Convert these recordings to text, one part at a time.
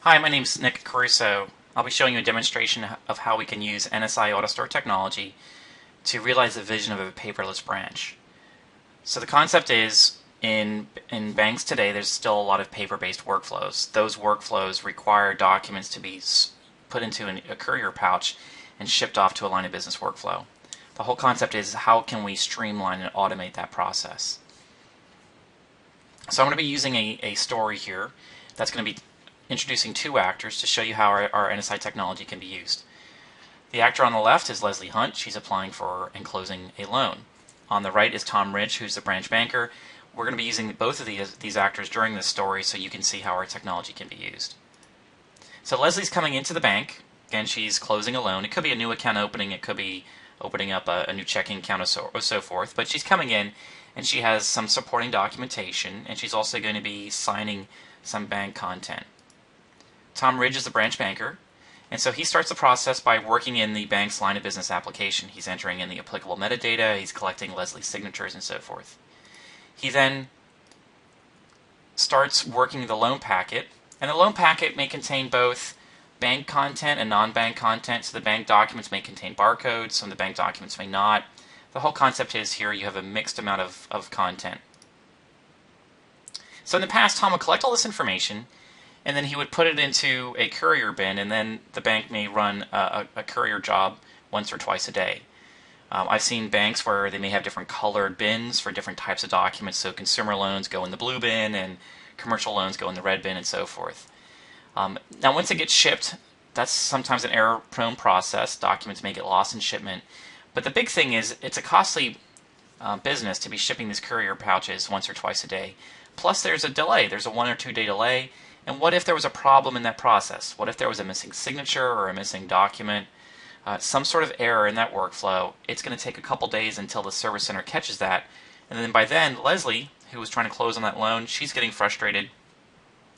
Hi, my name is Nick Caruso. I'll be showing you a demonstration of how we can use NSI AutoStore technology to realize the vision of a paperless branch. So the concept is, in banks today, there's still a lot of paper-based workflows. Those workflows require documents to be put into a courier pouch and shipped off to a line of business workflow. The whole concept is how can we streamline and automate that process. So I'm going to be using a story here that's going to be introducing two actors to show you how our NSI technology can be used. The actor on the left is Leslie Hunt. She's applying for and closing a loan. On the right is Tom Ridge, who's the branch banker. We're going to be using both of these actors during this story so you can see how our technology can be used. So Leslie's coming into the bank, and she's closing a loan. It could be a new account opening. It could be opening up a new checking account or so forth. But she's coming in, and she has some supporting documentation, and she's also going to be signing some bank content. Tom Ridge is the branch banker, and so he starts the process by working in the bank's line of business application. He's entering in the applicable metadata, he's collecting Leslie's signatures, and so forth. He then starts working the loan packet, and the loan packet may contain both bank content and non-bank content, so the bank documents may contain barcodes, some of the bank documents may not. The whole concept is here you have a mixed amount of content. So in the past, Tom would collect all this information, and then he would put it into a courier bin, and then the bank may run a courier job once or twice a day. I've seen banks where they may have different colored bins for different types of documents, so consumer loans go in the blue bin, and commercial loans go in the red bin, and so forth. Now once it gets shipped, that's sometimes an error-prone process. Documents may get lost in shipment. But the big thing is it's a costly business to be shipping these courier pouches once or twice a day. Plus there's a delay. There's a 1 or 2 day delay. And what if there was a problem in that process? What if there was a missing signature or a missing document? Some sort of error in that workflow. It's going to take a couple days until the service center catches that. And then by then, Leslie, who was trying to close on that loan, she's getting frustrated.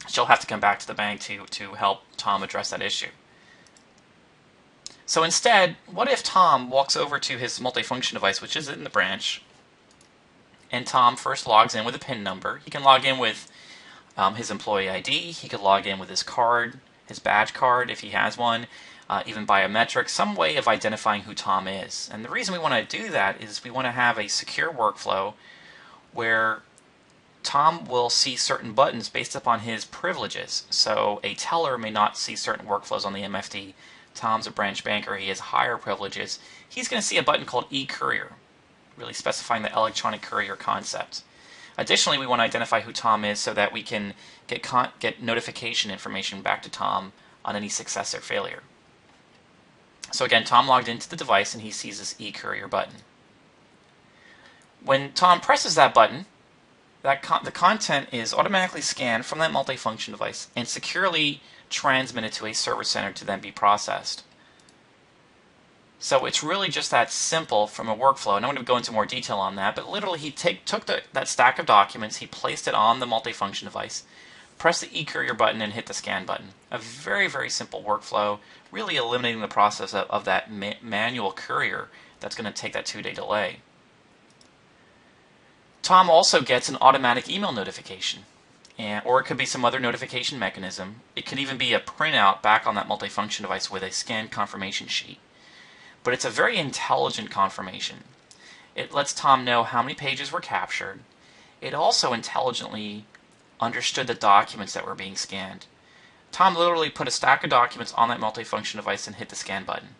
She'll have to come back to the bank to help Tom address that issue. So instead, what if Tom walks over to his multifunction device, which is in the branch, and Tom first logs in with a PIN number. He can log in with his employee ID. He could log in with his card, his badge card if he has one, even biometrics, some way of identifying who Tom is. And the reason we want to do that is we want to have a secure workflow where Tom will see certain buttons based upon his privileges. So a teller may not see certain workflows on the MFD. Tom's a branch banker. He has higher privileges. He's going to see a button called e-courier, really specifying the electronic courier concept. Additionally, we want to identify who Tom is so that we can get notification information back to Tom on any success or failure. So again, Tom logged into the device and he sees this e-courier button. When Tom presses that button, the content is automatically scanned from that multifunction device and securely transmitted to a server center to then be processed. So it's really just that simple from a workflow, and I'm going to go into more detail on that, but literally he took that stack of documents, he placed it on the multifunction device, pressed the e-courier button, and hit the scan button. A very, very simple workflow, really eliminating the process of that manual courier that's going to take that 2-day delay. Tom also gets an automatic email notification, or it could be some other notification mechanism. It could even be a printout back on that multifunction device with a scanned confirmation sheet. But it's a very intelligent confirmation. It lets Tom know how many pages were captured. It also intelligently understood the documents that were being scanned. Tom literally put a stack of documents on that multifunction device and hit the scan button.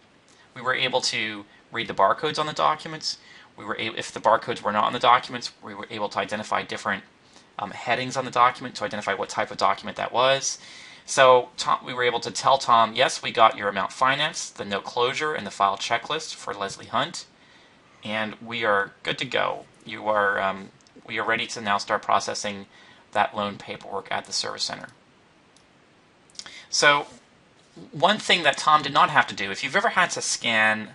We were able to read the barcodes on the documents. If the barcodes were not on the documents, we were able to identify different headings on the document to identify what type of document that was. So we were able to tell Tom, yes, we got your amount financed, the note closure, and the file checklist for Leslie Hunt, and we are good to go. We are ready to now start processing that loan paperwork at the service center. So one thing that Tom did not have to do, if you've ever had to scan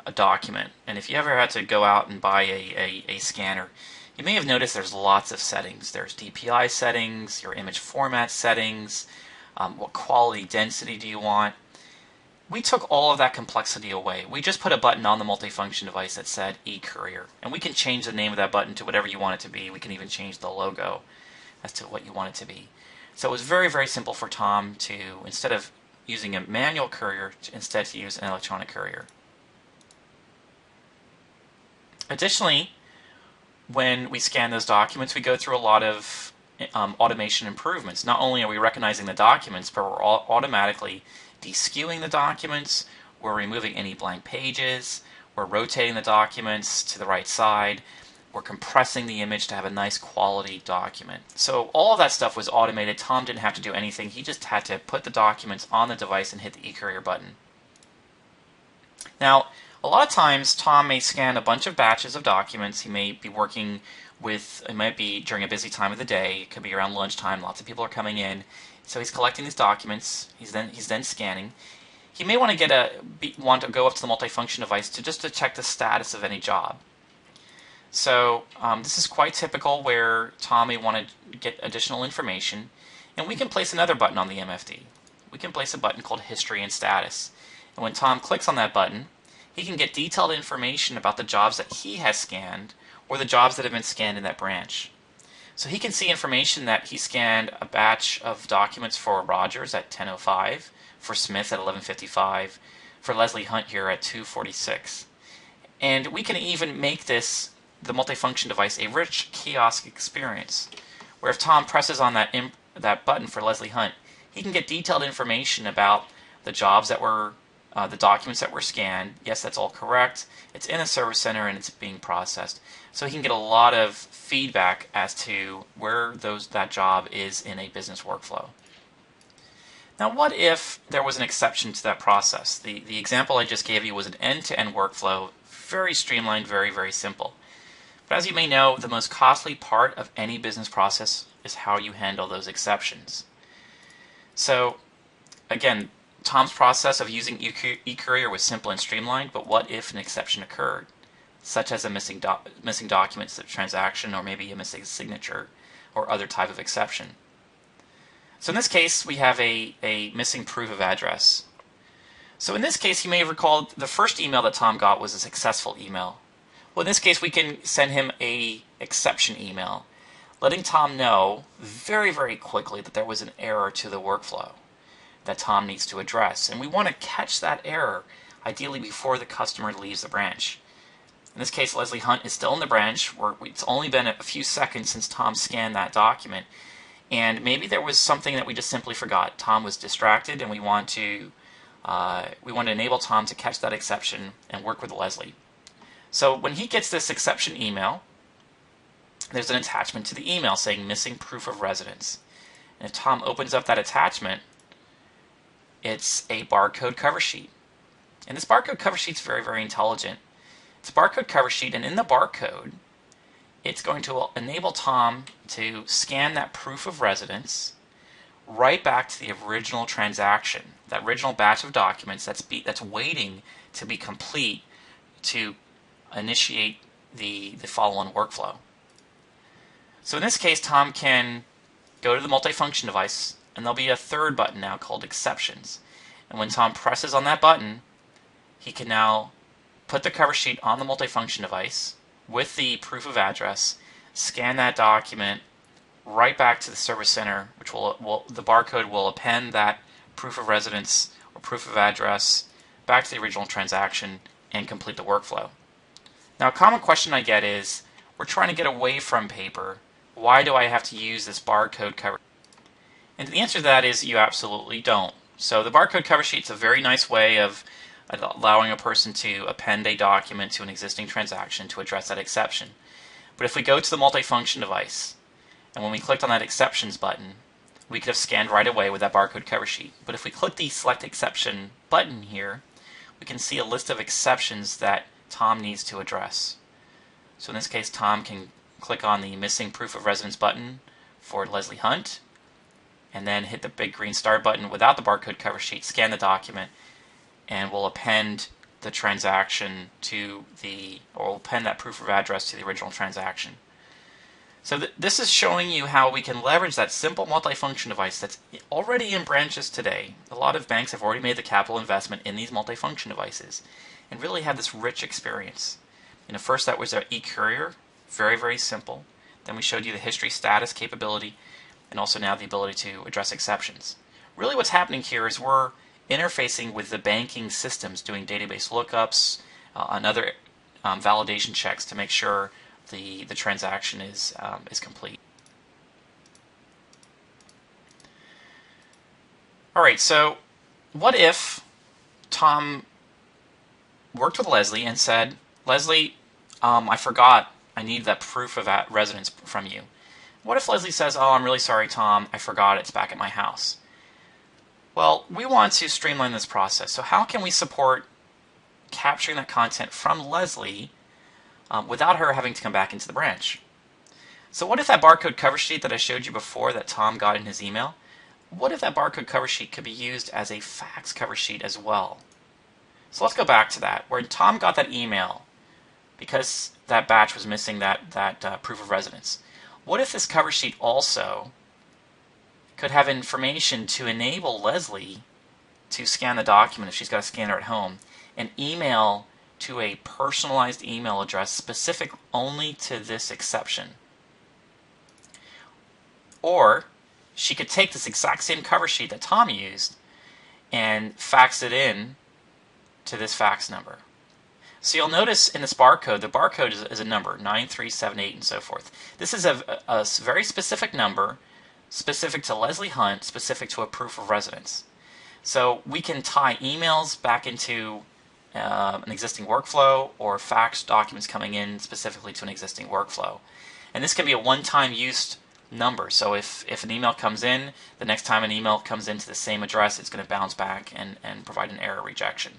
a document, and if you ever had to go out and buy a scanner, you may have noticed there's lots of settings. There's DPI settings, your image format settings, what quality density do you want. We took all of that complexity away. We just put a button on the multifunction device that said e-courier, and we can change the name of that button to whatever you want it to be. We can even change the logo as to what you want it to be. So it was very, very simple for Tom to, instead of using a manual courier, instead to use an electronic courier. Additionally, when we scan those documents, we go through a lot of automation improvements. Not only are we recognizing the documents, but we're automatically de-skewing the documents, we're removing any blank pages, we're rotating the documents to the right side, we're compressing the image to have a nice quality document. So all of that stuff was automated. Tom didn't have to do anything. He just had to put the documents on the device and hit the eCourier button. Now, a lot of times Tom may scan a bunch of batches of documents. He may be working with, it might be during a busy time of the day, it could be around lunchtime, lots of people are coming in. So he's collecting these documents, he's then scanning. He may want to go up to the multifunction device to check the status of any job. So this is quite typical where Tom may want to get additional information, and we can place another button on the MFD. We can place a button called History and Status. And when Tom clicks on that button, he can get detailed information about the jobs that he has scanned or the jobs that have been scanned in that branch. So he can see information that he scanned a batch of documents for Rogers at 10:05, for Smith at 11:55, for Leslie Hunt here at 2:46. And we can even make the multifunction device, a rich kiosk experience, where if Tom presses on that button for Leslie Hunt, he can get detailed information about the jobs that were, the documents that were scanned. Yes, that's all correct. It's in a service center and it's being processed. So he can get a lot of feedback as to where that job is in a business workflow. Now, what if there was an exception to that process? The example I just gave you was an end-to-end workflow, very streamlined, very, very simple. But as you may know, the most costly part of any business process is how you handle those exceptions. So, again, Tom's process of using eCourier was simple and streamlined, but what if an exception occurred, such as a missing documents transaction, or maybe a missing signature, or other type of exception? So in this case, we have a missing proof of address. So in this case, you may recall the first email that Tom got was a successful email. Well, in this case, we can send him a exception email, letting Tom know very, very quickly that there was an error to the workflow that Tom needs to address. And we want to catch that error, ideally before the customer leaves the branch. In this case, Leslie Hunt is still in the branch, where it's only been a few seconds since Tom scanned that document. And maybe there was something that we just simply forgot. Tom was distracted, and we want to enable Tom to catch that exception and work with Leslie. So when he gets this exception email, there's an attachment to the email saying missing proof of residence. And if Tom opens up that attachment, it's a barcode cover sheet. And this barcode cover sheet is very, very intelligent. It's a barcode cover sheet, and in the barcode, it's going to enable Tom to scan that proof of residence right back to the original transaction, that original batch of documents that's waiting to be complete to initiate the follow-on workflow. So in this case, Tom can go to the multifunction device, and there'll be a third button now called Exceptions. And when Tom presses on that button, he can now put the cover sheet on the multifunction device with the proof of address, scan that document right back to the service center, which the barcode will append that proof of residence or proof of address back to the original transaction and complete the workflow. Now, a common question I get is, we're trying to get away from paper. Why do I have to use this barcode cover? And the answer to that is you absolutely don't. So the barcode cover sheet is a very nice way of allowing a person to append a document to an existing transaction to address that exception. But if we go to the multifunction device, and when we clicked on that exceptions button, we could have scanned right away with that barcode cover sheet. But if we click the select exception button here, we can see a list of exceptions that Tom needs to address. So in this case, Tom can click on the missing proof of residence button for Leslie Hunt, and then hit the big green star button without the barcode cover sheet, scan the document, and we'll append the transaction or append that proof of address to the original transaction. So this is showing you how we can leverage that simple multifunction device that's already in branches today. A lot of banks have already made the capital investment in these multifunction devices and really have this rich experience. First that was our eCourier, very, very simple. Then we showed you the history status capability. and also now the ability to address exceptions. Really what's happening here is we're interfacing with the banking systems, doing database lookups and other validation checks to make sure the transaction is complete. All right, so what if Tom worked with Leslie and said, Leslie, I forgot, I need that proof of that residence from you. What if Leslie says, oh, I'm really sorry, Tom, I forgot, it's back at my house? Well, we want to streamline this process. So how can we support capturing that content from Leslie without her having to come back into the branch? So what if that barcode cover sheet that I showed you before that Tom got in his email, what if that barcode cover sheet could be used as a fax cover sheet as well? So let's go back to that, where Tom got that email because that batch was missing that proof of residence. What if this cover sheet also could have information to enable Leslie to scan the document if she's got a scanner at home and email to a personalized email address specific only to this exception? Or she could take this exact same cover sheet that Tom used and fax it in to this fax number. So you'll notice in this barcode, the barcode is a number, 9378 and so forth. This is a very specific number, specific to Leslie Hunt, specific to a proof of residence. So we can tie emails back into an existing workflow or fax documents coming in specifically to an existing workflow. And this can be a one-time use number. So if an email comes in, the next time an email comes into the same address, it's going to bounce back and provide an error rejection.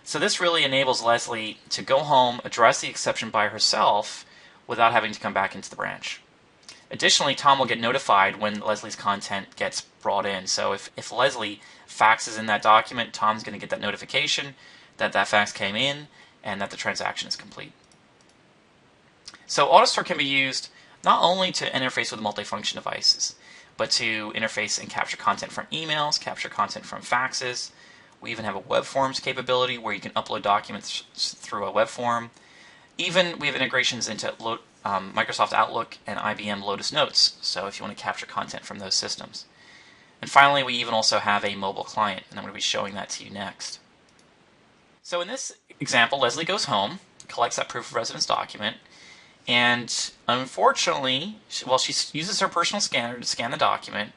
So this really enables Leslie to go home, address the exception by herself without having to come back into the branch. Additionally, Tom will get notified when Leslie's content gets brought in. So if Leslie faxes in that document, Tom's going to get that notification that that fax came in and that the transaction is complete. So AutoStore can be used not only to interface with multifunction devices, but to interface and capture content from emails, capture content from faxes. We even have a web forms capability where you can upload documents through a web form. Even we have integrations into Microsoft Outlook and IBM Lotus Notes, so if you want to capture content from those systems. And finally, we even also have a mobile client, and I'm going to be showing that to you next. So in this example, Leslie goes home, collects that proof of residence document, and unfortunately, she uses her personal scanner to scan the document,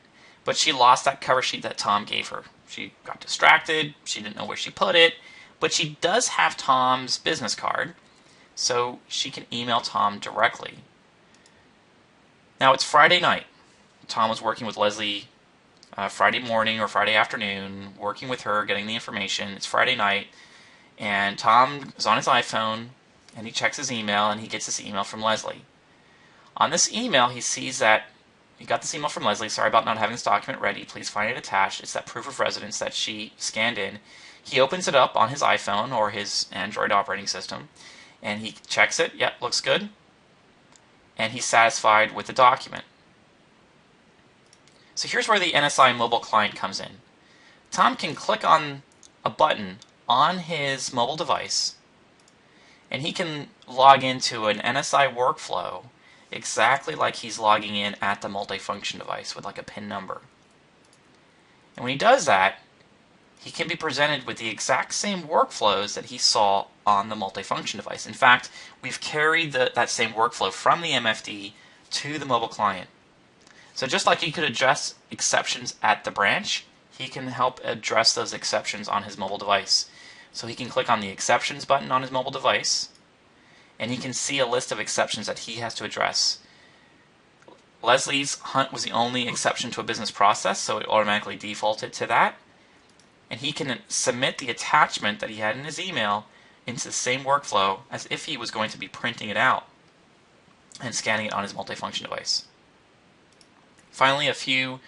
but she lost that cover sheet that Tom gave her. She got distracted, she didn't know where she put it, but she does have Tom's business card, so she can email Tom directly. Now it's Friday night. Tom was working with Leslie Friday morning or Friday afternoon, working with her, getting the information. It's Friday night, and Tom is on his iPhone, and he checks his email, and he gets this email from Leslie. On this email, he sees that he got this email from Leslie, sorry about not having this document ready, please find it attached. It's that proof of residence that she scanned in. He opens it up on his iPhone or his Android operating system, and he checks it. Yep, looks good. And he's satisfied with the document. So here's where the NSI mobile client comes in. Tom can click on a button on his mobile device, and he can log into an NSI workflow exactly like he's logging in at the multifunction device with like a PIN number. And when he does that, he can be presented with the exact same workflows that he saw on the multifunction device. In fact, we've carried that same workflow from the MFD to the mobile client. So just like he could address exceptions at the branch, he can help address those exceptions on his mobile device. So he can click on the exceptions button on his mobile device, and he can see a list of exceptions that he has to address. Leslie's Hunt was the only exception to a business process, so it automatically defaulted to that. And he can submit the attachment that he had in his email into the same workflow as if he was going to be printing it out and scanning it on his multifunction device. Finally, a few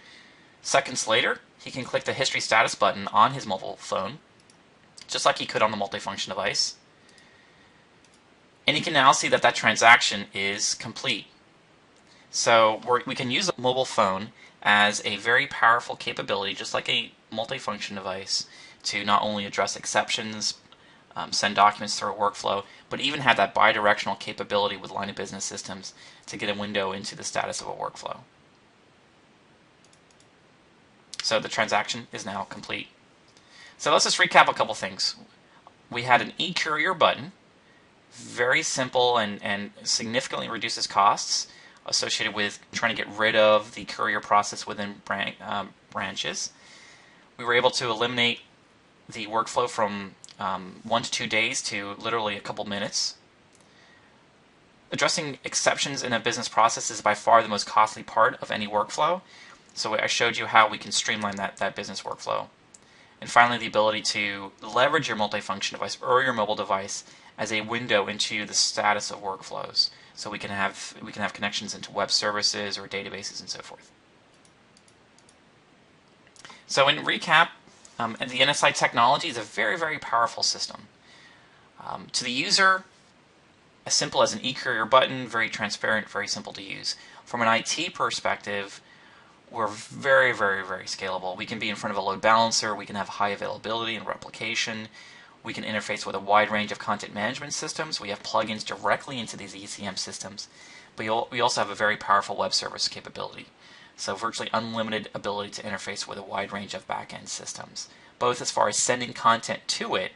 seconds later, he can click the History Status button on his mobile phone, just like he could on the multifunction device. And he can now see that that transaction is complete. So we can use a mobile phone as a very powerful capability, just like a multifunction device, to not only address exceptions, send documents through a workflow, but even have that bidirectional capability with line of business systems to get a window into the status of a workflow. So the transaction is now complete. So let's just recap a couple things. We had an e-courier button, very simple and significantly reduces costs associated with trying to get rid of the courier process within branches. We were able to eliminate the workflow from 1 to 2 days to literally a couple minutes. Addressing exceptions in a business process is by far the most costly part of any workflow. So I showed you how we can streamline that business workflow. And finally, the ability to leverage your multifunction device or your mobile device as a window into the status of workflows. So we can have connections into web services or databases and so forth. So in recap, the NSI technology is a very, very powerful system. To the user, as simple as an e-courier button, very transparent, very simple to use. From an IT perspective, we're very, very, very scalable. We can be in front of a load balancer. We can have high availability and replication. We can interface with a wide range of content management systems. We have plugins directly into these ECM systems. But we also have a very powerful web service capability. So virtually unlimited ability to interface with a wide range of back-end systems, both as far as sending content to it,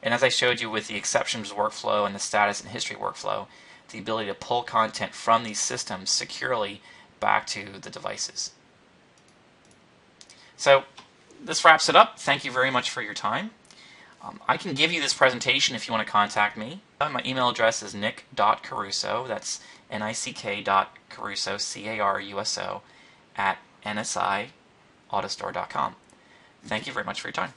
and as I showed you with the exceptions workflow and the status and history workflow, the ability to pull content from these systems securely back to the devices. So this wraps it up. Thank you very much for your time. I can give you this presentation if you want to contact me. My email address is nick.caruso, that's nick.caruso, C-A-R-U-S-O, at nsi.autostore.com. Thank you very much for your time.